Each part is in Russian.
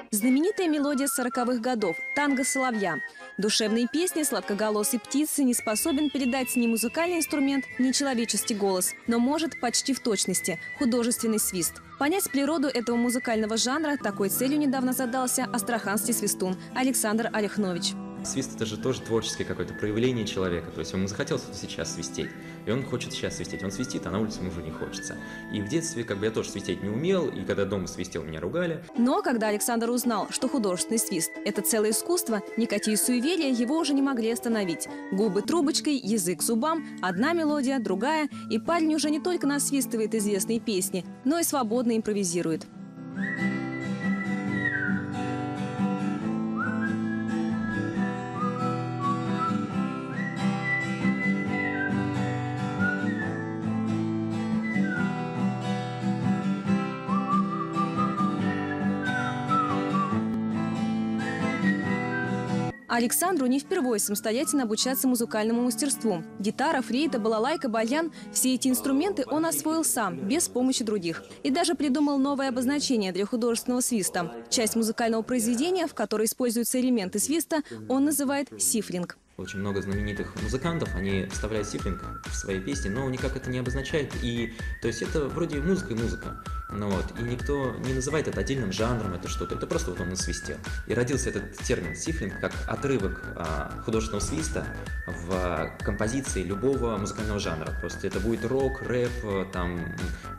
Знаменитая мелодия 40-х годов «Танго соловья». Душевные песни сладкоголосой птицы не способен передать ни музыкальный инструмент, ни человеческий голос, но может почти в точности – художественный свист. Понять природу этого музыкального жанра такой целью недавно задался астраханский свистун Александр Оляхнович. Свист – это же тоже творческое какое-то проявление человека. То есть ему захотелось сейчас свистеть, и он хочет сейчас свистеть. Он свистит, а на улице ему уже не хочется. И в детстве я тоже свистеть не умел, и когда дома свистел, меня ругали. Но когда Александр узнал, что художественный свист – это целое искусство, никакие суеверия его уже не могли остановить. Губы трубочкой, язык зубам, одна мелодия, другая, и парень уже не только насвистывает известные песни, но и свободно импровизирует. Александру не впервые самостоятельно обучаться музыкальному мастерству. Гитара, флейта, балалайка, баян – все эти инструменты он освоил сам, без помощи других. И даже придумал новое обозначение для художественного свиста. Часть музыкального произведения, в которой используются элементы свиста, он называет сифлинг. Очень много знаменитых музыкантов, они вставляют сифлинг в свои песни, но никак это не обозначает. И, то есть это вроде музыка и музыка. И никто не называет это отдельным жанром, это что-то. Это просто он насвистел. И родился этот термин сифлинг как отрывок художественного свиста в композиции любого музыкального жанра. Просто это будет рок, рэп,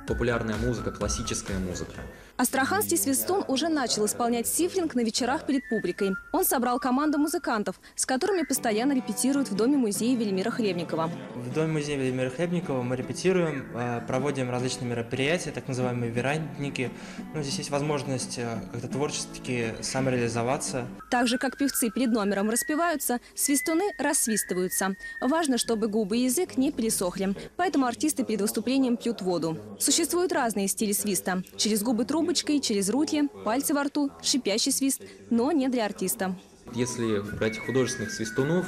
популярная музыка, классическая музыка. Астраханский свистун уже начал исполнять сифлинг на вечерах перед публикой. Он собрал команду музыкантов, с которыми постоянно репетирует в Доме-музея Велимира Хлебникова. В Доме-музея Велимира Хлебникова мы репетируем, проводим различные мероприятия, так называемые верандники. Здесь есть возможность как-то творчески самореализоваться. Так же, как певцы перед номером распеваются, свистуны рассвистываются. Важно, чтобы губы и язык не пересохли. Поэтому артисты перед выступлением пьют воду. Существуют разные стили свиста. Через губы трубочкой, через руки, пальцы во рту, шипящий свист, но не для артиста. Если брать художественных свистунов,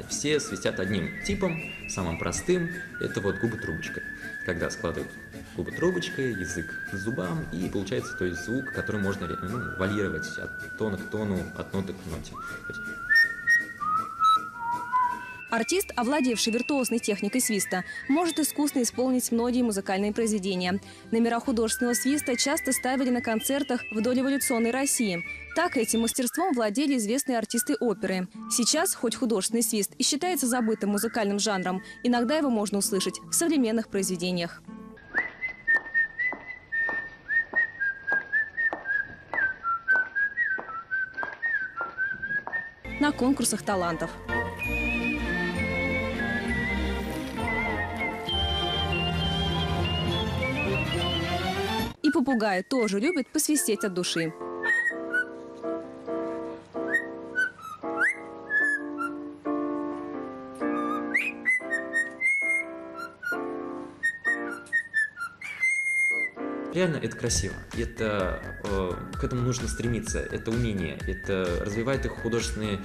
все свистят одним типом, самым простым. Это губы трубочкой. Когда складывают губы трубочкой, язык к зубам, и получается звук, который можно варьировать от тона к тону, от ноты к ноте. Артист, овладевший виртуозной техникой свиста, может искусно исполнить многие музыкальные произведения. Номера художественного свиста часто ставили на концертах в дореволюционной России. Так этим мастерством владели известные артисты оперы. Сейчас, хоть художественный свист и считается забытым музыкальным жанром, иногда его можно услышать в современных произведениях. На конкурсах талантов. И попугаи тоже любят посвистеть от души. Реально это красиво, к этому нужно стремиться, это умение, это развивает их художественный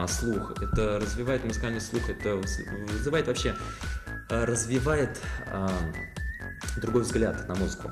слух, это развивает музыкальный слух, это вызывает вообще, развивает другой взгляд на музыку.